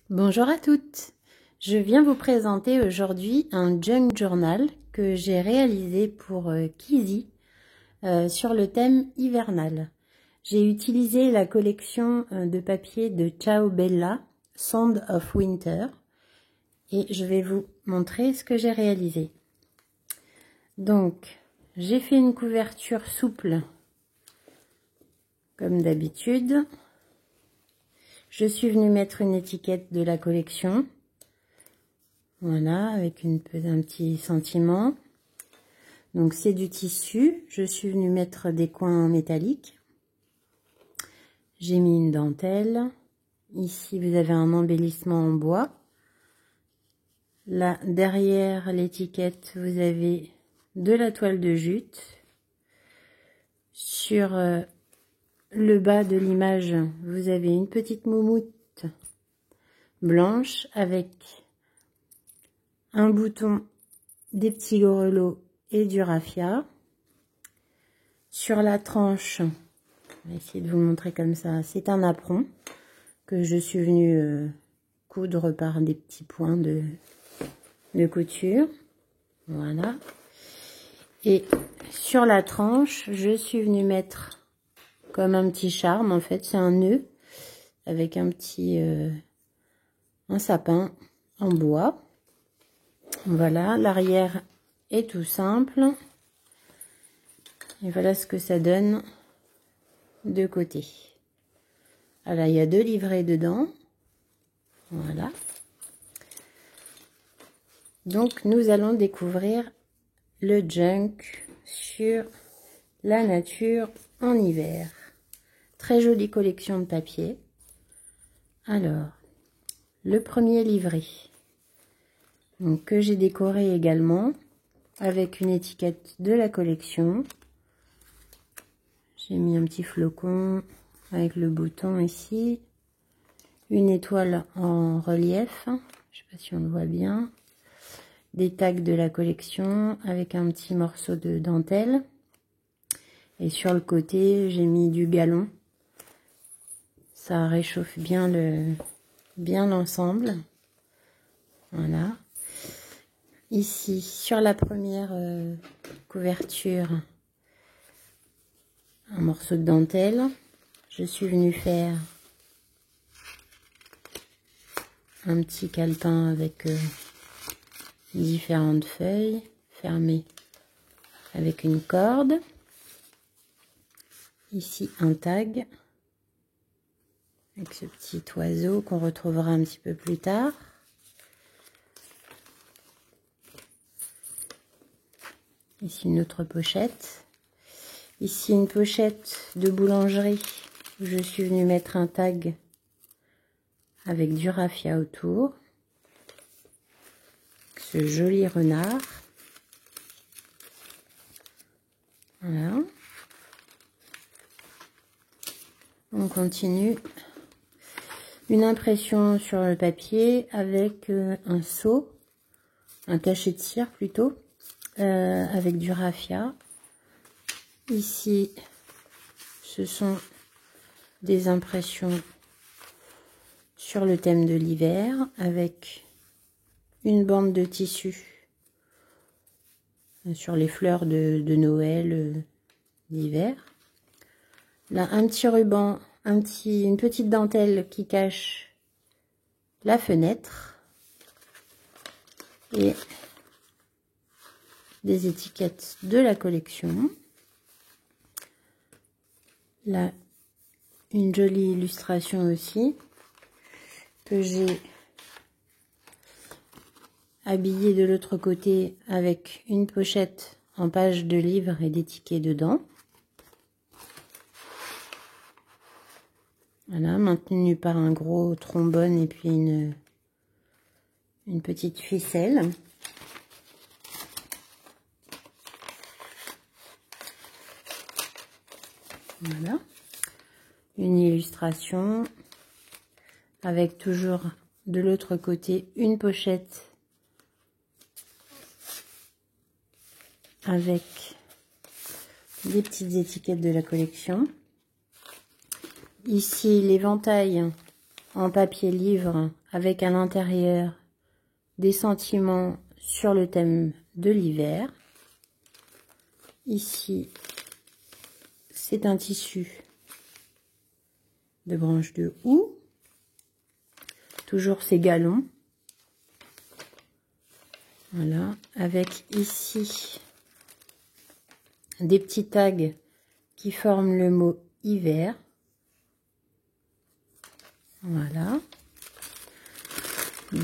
Bonjour à toutes, je viens vous présenter aujourd'hui un junk journal que j'ai réalisé pour Kizzy sur le thème hivernal. J'ai utilisé la collection de papier de Ciao Bella, Sound of Winter, et je vais vous montrer ce que j'ai réalisé. Donc, j'ai fait une couverture souple comme d'habitude. Je suis venue mettre une étiquette de la collection. Voilà, avec un petit sentiment. Donc c'est du tissu. Je suis venue mettre des coins métalliques. J'ai mis une dentelle. Ici, vous avez un embellissement en bois. Là, derrière l'étiquette, vous avez de la toile de jute. Sur le bas de l'image, vous avez une petite moumoute blanche avec un bouton, des petits grelots et du raffia. Sur la tranche, je vais essayer de vous le montrer comme ça, c'est un apron que je suis venue coudre par des petits points de couture. Voilà. Et sur la tranche, je suis venue mettre comme un petit charme, en fait, c'est un nœud avec un petit un sapin en bois. Voilà, l'arrière est tout simple. Et voilà ce que ça donne de côté. Alors, il y a 2 livrets dedans. Voilà. Donc, nous allons découvrir le junk sur la nature en hiver. Très jolie collection de papier. Alors, le premier livret, donc, que j'ai décoré également avec une étiquette de la collection. J'ai mis un petit flocon avec le bouton ici, une étoile en relief, je ne sais pas si on le voit bien, des tags de la collection avec un petit morceau de dentelle, et sur le côté j'ai mis du galon, ça réchauffe bien l'ensemble. Voilà. Ici sur la première couverture, un morceau de dentelle. Je suis venue faire un petit calepin avec différentes feuilles fermées avec une corde. Ici un tag avec ce petit oiseau qu'on retrouvera un petit peu plus tard. Ici une autre pochette. Ici une pochette de boulangerie où je suis venue mettre un tag avec du raffia autour. Ce joli renard. Voilà. On continue. Une impression sur le papier avec un seau, un cachet de cire plutôt, avec du raffia. Ici, ce sont des impressions sur le thème de l'hiver avec une bande de tissu sur les fleurs de Noël d'hiver. Là, un petit ruban, une petite dentelle qui cache la fenêtre et des étiquettes de la collection. Là, une jolie illustration aussi que j'ai habillée de l'autre côté avec une pochette en page de livre et des tickets dedans. Voilà, maintenu par un gros trombone et puis une petite ficelle. Voilà, une illustration avec toujours de l'autre côté une pochette avec des petites étiquettes de la collection. Ici l'éventail en papier livre avec à l'intérieur des sentiments sur le thème de l'hiver. Ici, c'est un tissu de branches de houx, toujours ces galons. Voilà, avec ici des petits tags qui forment le mot hiver. Voilà.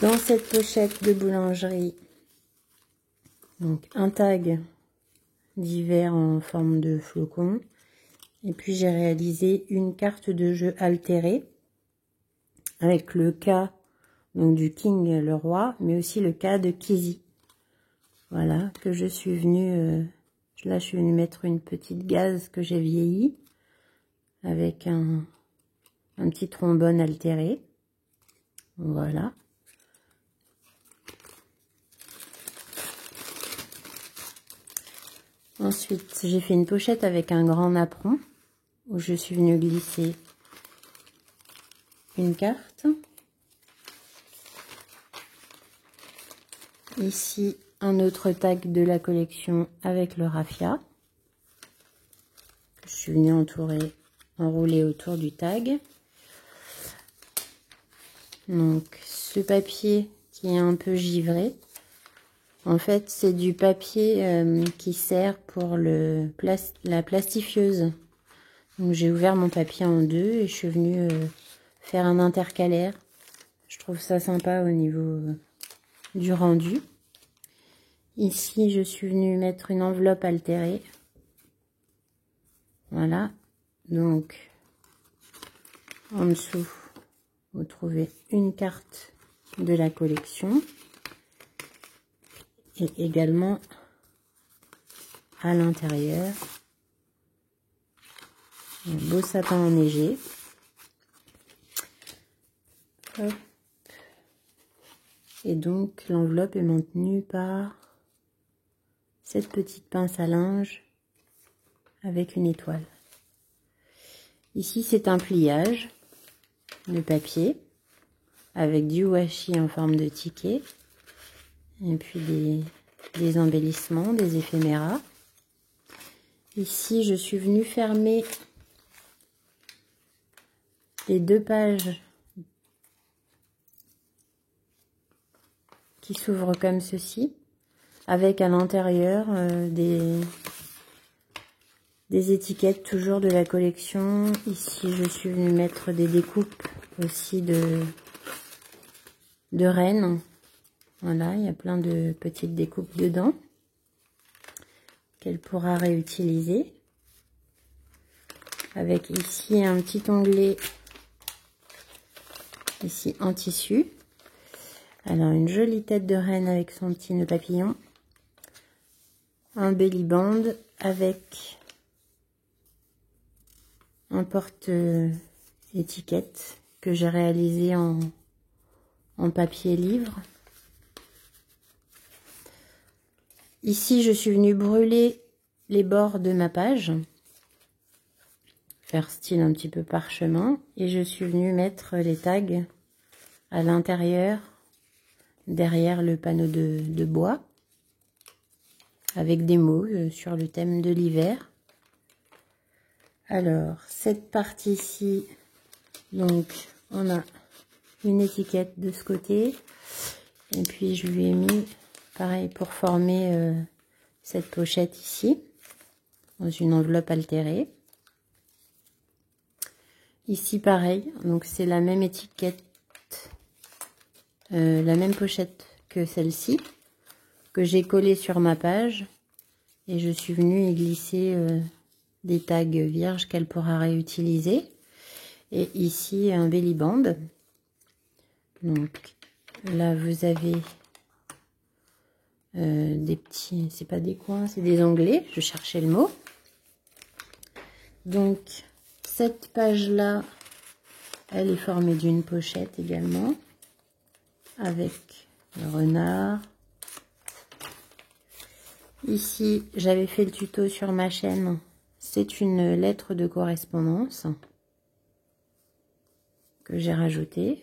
Dans cette pochette de boulangerie, donc un tag d'hiver en forme de flocon. Et puis j'ai réalisé une carte de jeu altérée avec le K donc du King, le roi, mais aussi le K de Kizzy. Voilà, que je suis venue, là je suis venue mettre une petite gaze que j'ai vieilli avec un petit trombone altéré. Voilà. Ensuite, j'ai fait une pochette avec un grand napperon où je suis venue glisser une carte. Ici, un autre tag de la collection avec le raffia. Je suis venue enrouler autour du tag. Donc, ce papier qui est un peu givré, en fait, c'est du papier qui sert pour la plastifieuse. Donc, j'ai ouvert mon papier en deux et je suis venue faire un intercalaire. Je trouve ça sympa au niveau du rendu. Ici, je suis venue mettre une enveloppe altérée. Voilà. Donc, en dessous, vous trouvez une carte de la collection. Et également, à l'intérieur, un beau sapin enneigé. Hop. Et donc, l'enveloppe est maintenue par cette petite pince à linge avec une étoile. Ici, c'est un pliage de papier avec du washi en forme de ticket et puis des embellissements, des éphéméras. Ici, je suis venue fermer les deux pages qui s'ouvrent comme ceci, avec à l'intérieur des étiquettes toujours de la collection. Ici, je suis venue mettre des découpes aussi de rennes. Voilà, il y a plein de petites découpes dedans qu'elle pourra réutiliser. Avec ici un petit onglet ici en tissu. Alors, une jolie tête de reine avec son petit nœud papillon. Un belly band avec un porte-étiquette que j'ai réalisé en papier livre. Ici, je suis venue brûler les bords de ma page, faire style un petit peu parchemin, et je suis venue mettre les tags à l'intérieur, derrière le panneau de bois, avec des mots sur le thème de l'hiver. Alors, cette partie-ci, donc, on a une étiquette de ce côté, et puis je lui ai mis, pareil, pour former cette pochette ici, dans une enveloppe altérée. Ici, pareil, donc c'est la même étiquette, la même pochette que celle-ci, que j'ai collée sur ma page, et je suis venue y glisser des tags vierges qu'elle pourra réutiliser. Et ici, un belly band. Donc là, vous avez des petits, c'est pas des coins, c'est des onglets, je cherchais le mot. Donc, cette page-là, elle est formée d'une pochette également, avec le renard. Ici, j'avais fait le tuto sur ma chaîne. C'est une lettre de correspondance que j'ai rajoutée.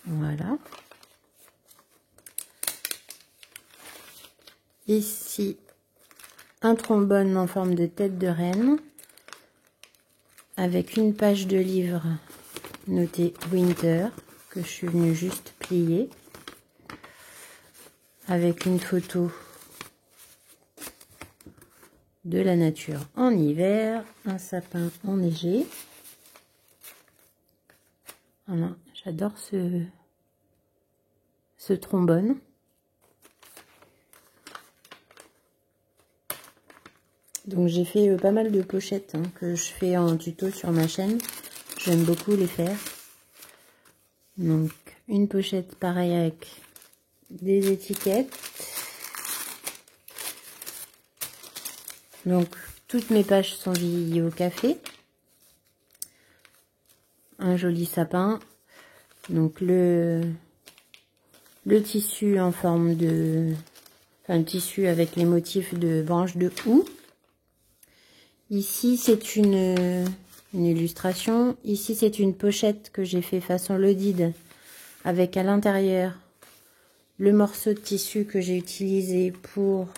Voilà. Ici, un trombone en forme de tête de reine avec une page de livre notée Winter que je suis venue juste plier avec une photo de la nature en hiver, un sapin enneigé. Voilà, j'adore ce trombone. Donc j'ai fait pas mal de pochettes que je fais en tuto sur ma chaîne. J'aime beaucoup les faire. Donc une pochette pareille avec des étiquettes. Donc toutes mes pages sont vieillies au café. Un joli sapin. Donc le tissu en forme de... Enfin le tissu avec les motifs de branches de houx. Ici, c'est une illustration. Ici, c'est une pochette que j'ai fait façon loaded avec à l'intérieur le morceau de tissu que j'ai utilisé pour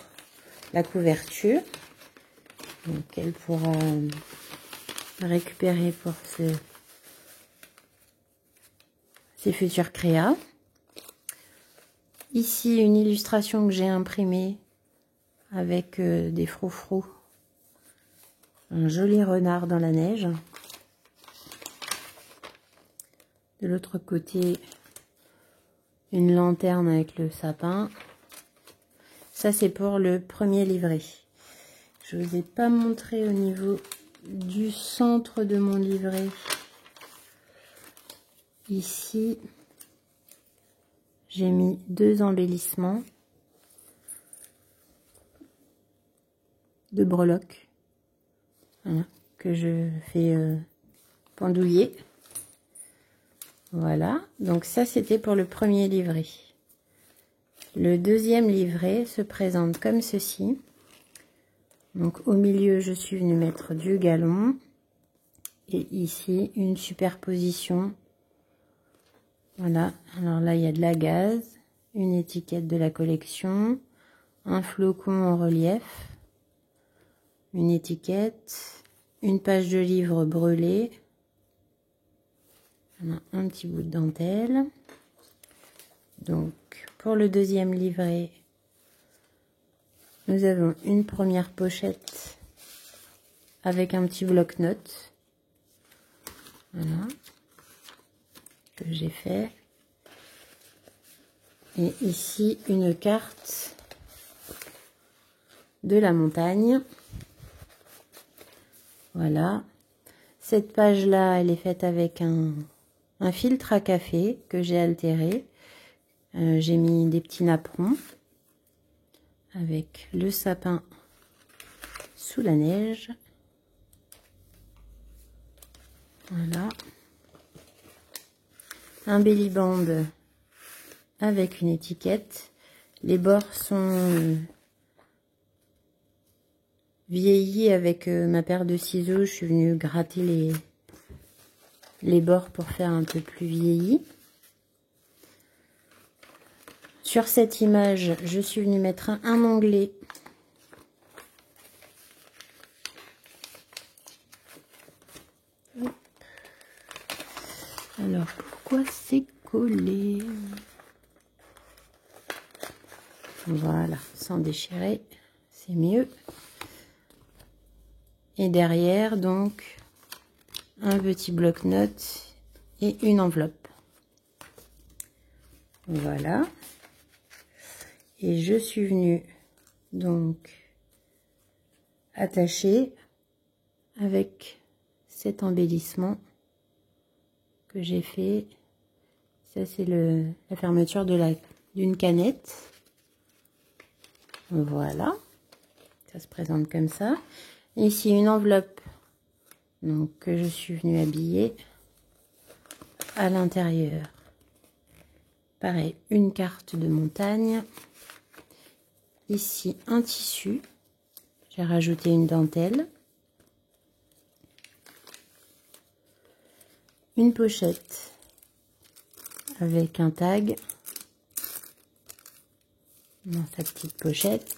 la couverture. Donc, elle pourra récupérer pour ses futurs créas. Ici, une illustration que j'ai imprimée avec des froufrous. Un joli renard dans la neige. De l'autre côté, une lanterne avec le sapin. Ça, c'est pour le premier livret. Je ne vous ai pas montré au niveau du centre de mon livret. Ici, j'ai mis 2 embellissements de breloques. Voilà, que je fais pendouiller. Voilà, donc ça c'était pour le premier livret. Le deuxième livret se présente comme ceci. Donc au milieu, je suis venue mettre du galon. Et ici, une superposition. Voilà, alors là il y a de la gaze, une étiquette de la collection, un flocon en relief, une étiquette, une page de livre brûlée, voilà, un petit bout de dentelle. Donc pour le deuxième livret, nous avons une première pochette avec un petit bloc-notes, voilà, que j'ai fait. Et ici une carte de la montagne. Voilà, cette page là elle est faite avec un filtre à café que j'ai altéré. J'ai mis des petits napperons avec le sapin sous la neige. Voilà, un belly band avec une étiquette. Les bords sont vieillis avec ma paire de ciseaux. Je suis venue gratter les bords pour faire un peu plus vieilli. Sur cette image, je suis venue mettre un onglet alors pourquoi c'est collé? Voilà, sans déchirer, c'est mieux. Et derrière, donc, un petit bloc-notes et une enveloppe. Voilà. Et je suis venue, donc, attacher avec cet embellissement que j'ai fait. Ça, c'est la fermeture d'une canette. Voilà. Ça se présente comme ça. Ici, une enveloppe donc, que je suis venue habiller à l'intérieur. Pareil, une carte de montagne. Ici, un tissu. J'ai rajouté une dentelle. Une pochette avec un tag dans sa petite pochette.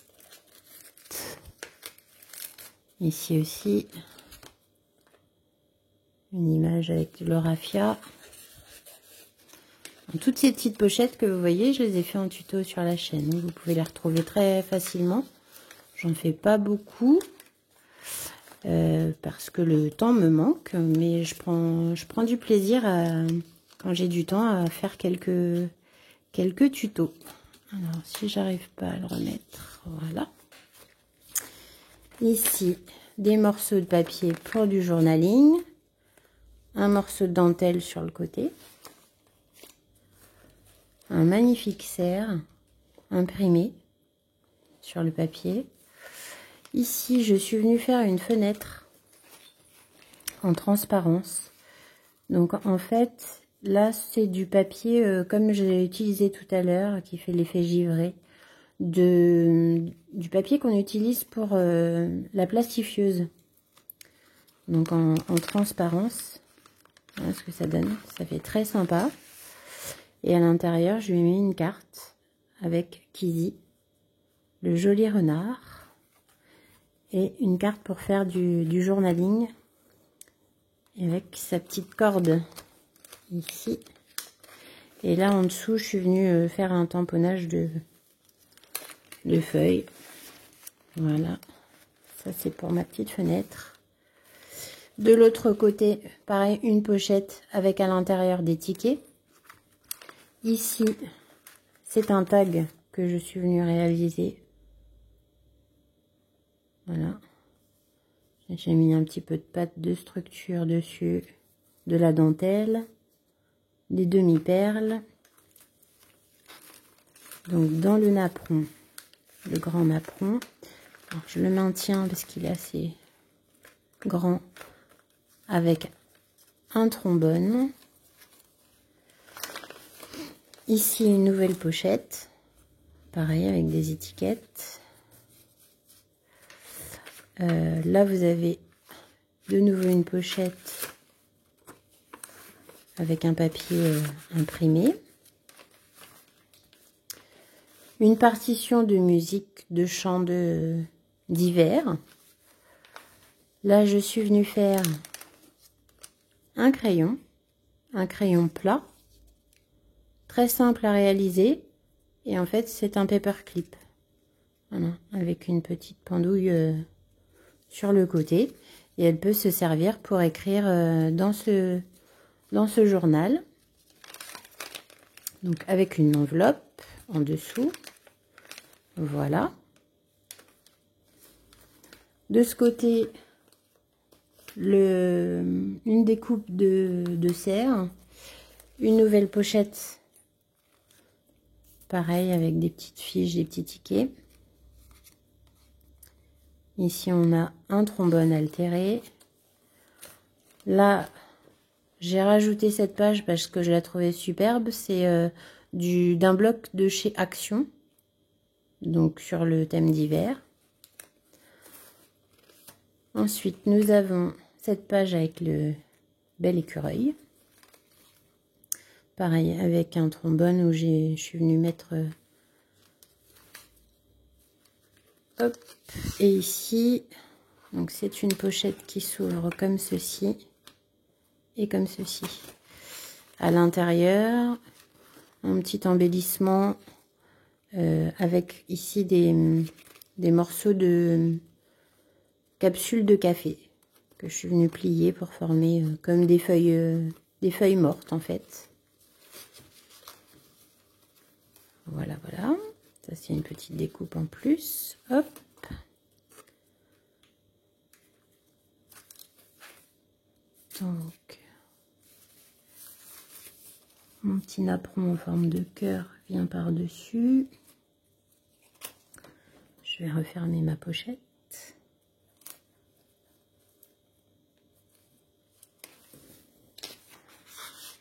Ici aussi, une image avec le raffia. Toutes ces petites pochettes que vous voyez, je les ai fait en tuto sur la chaîne. Vous pouvez les retrouver très facilement. J'en fais pas beaucoup parce que le temps me manque, mais je prends du plaisir quand j'ai du temps à faire quelques tutos. Alors si j'arrive pas à le remettre, voilà. Ici, des morceaux de papier pour du journaling, un morceau de dentelle sur le côté. Un magnifique cerf imprimé sur le papier. Ici, je suis venue faire une fenêtre en transparence. Donc, en fait, là, c'est du papier comme je l'ai utilisé tout à l'heure, qui fait l'effet givré, du papier qu'on utilise pour la plastifieuse. Donc, en transparence. Voilà ce que ça donne. Ça fait très sympa. Et à l'intérieur, je lui ai mis une carte avec Kizzy, le joli renard, et une carte pour faire du journaling avec sa petite corde ici. Et là, en dessous, je suis venue faire un tamponnage de feuilles. Voilà, ça c'est pour ma petite fenêtre. De l'autre côté, pareil, une pochette avec à l'intérieur des tickets. Ici, c'est un tag que je suis venue réaliser. Voilà. J'ai mis un petit peu de pâte de structure dessus, de la dentelle, des demi-perles. Donc dans le napperon, le grand napperon. Alors, je le maintiens parce qu'il est assez grand avec un trombone. Ici, une nouvelle pochette. Pareil, avec des étiquettes. Là, vous avez de nouveau une pochette avec un papier imprimé. Une partition de musique de chant d'hiver. Là, je suis venue faire un crayon plat. Très simple à réaliser. Et en fait, c'est un paperclip. Voilà, avec une petite pendouille sur le côté. Et elle peut se servir pour écrire dans ce journal. Donc, avec une enveloppe en dessous. Voilà. De ce côté, une découpe de cerf. Une nouvelle pochette. Pareil, avec des petites fiches, des petits tickets. Ici, on a un trombone altéré. Là, j'ai rajouté cette page parce que je la trouvais superbe. C'est d'un bloc de chez Action. Donc, sur le thème d'hiver. Ensuite, nous avons cette page avec le bel écureuil. Pareil, avec un trombone où je suis venue mettre... hop. Et ici, donc c'est une pochette qui s'ouvre comme ceci. Et comme ceci. À l'intérieur, un petit embellissement avec ici des morceaux de capsules de café que je suis venue plier pour former comme des feuilles mortes en fait. Voilà, voilà. Ça c'est une petite découpe en plus. Hop. Donc, mon petit napperon en forme de cœur vient par-dessus. Je vais refermer ma pochette.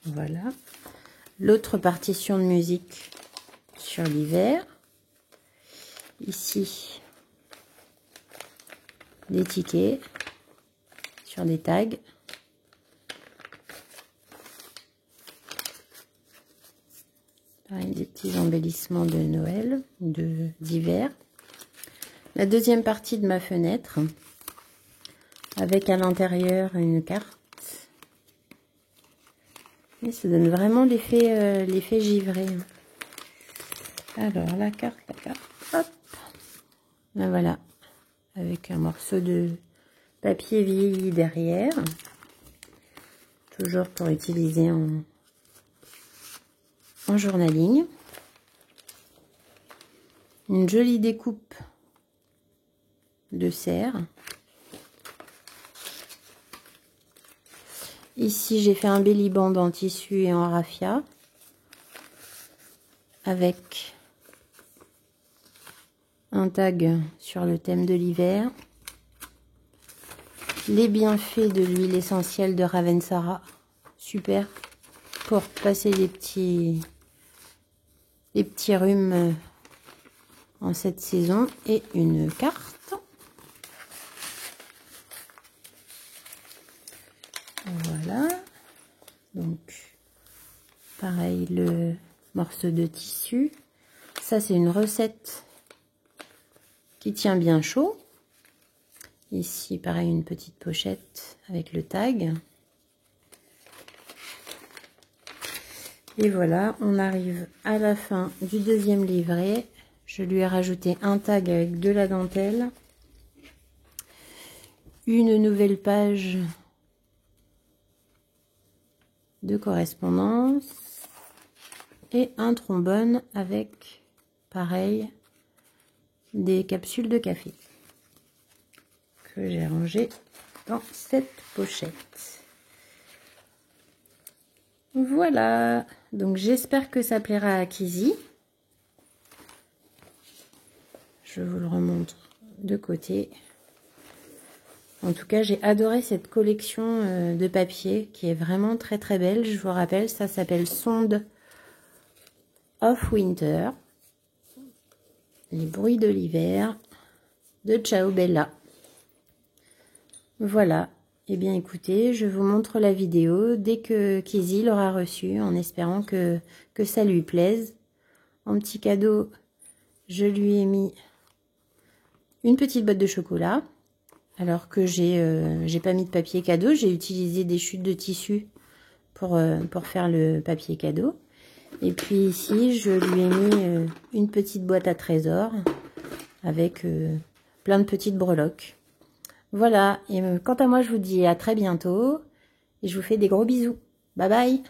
Voilà. L'autre partition de musique sur l'hiver. Ici, des tickets sur des tags. Pareil, des petits embellissements de Noël, d'hiver. La deuxième partie de ma fenêtre, avec à l'intérieur une carte. Et ça donne vraiment l'effet givré. Alors, la carte, hop. Ben voilà, avec un morceau de papier vieilli derrière. Toujours pour utiliser en journaling. Une jolie découpe de serre. Ici, j'ai fait un belly band en tissu et en raffia avec un tag sur le thème de l'hiver. Les bienfaits de l'huile essentielle de Ravensara. Super pour passer les petits rhumes en cette saison. Et une carte. Voilà. Donc, pareil, le morceau de tissu. Ça, c'est une recette qui tient bien chaud. Ici, pareil, une petite pochette avec le tag. Et voilà, on arrive à la fin du deuxième livret. Je lui ai rajouté un tag avec de la dentelle. Une nouvelle page de correspondance. Et un trombone avec, pareil, des capsules de café que j'ai rangées dans cette pochette. Voilà, donc j'espère que ça plaira à Kizzy. Je vous le remontre de côté. En tout cas, j'ai adoré cette collection de papier qui est vraiment très très belle. Je vous rappelle, ça s'appelle Sonde of Winter. Les bruits de l'hiver de Ciao Bella. Voilà. Eh bien, écoutez, je vous montre la vidéo dès que Kizzy l'aura reçue, en espérant que ça lui plaise. En petit cadeau, je lui ai mis une petite boîte de chocolat. Alors que j'ai pas mis de papier cadeau, j'ai utilisé des chutes de tissu pour faire le papier cadeau. Et puis ici, je lui ai mis une petite boîte à trésors avec plein de petites breloques. Voilà, et quant à moi, je vous dis à très bientôt et je vous fais des gros bisous. Bye bye!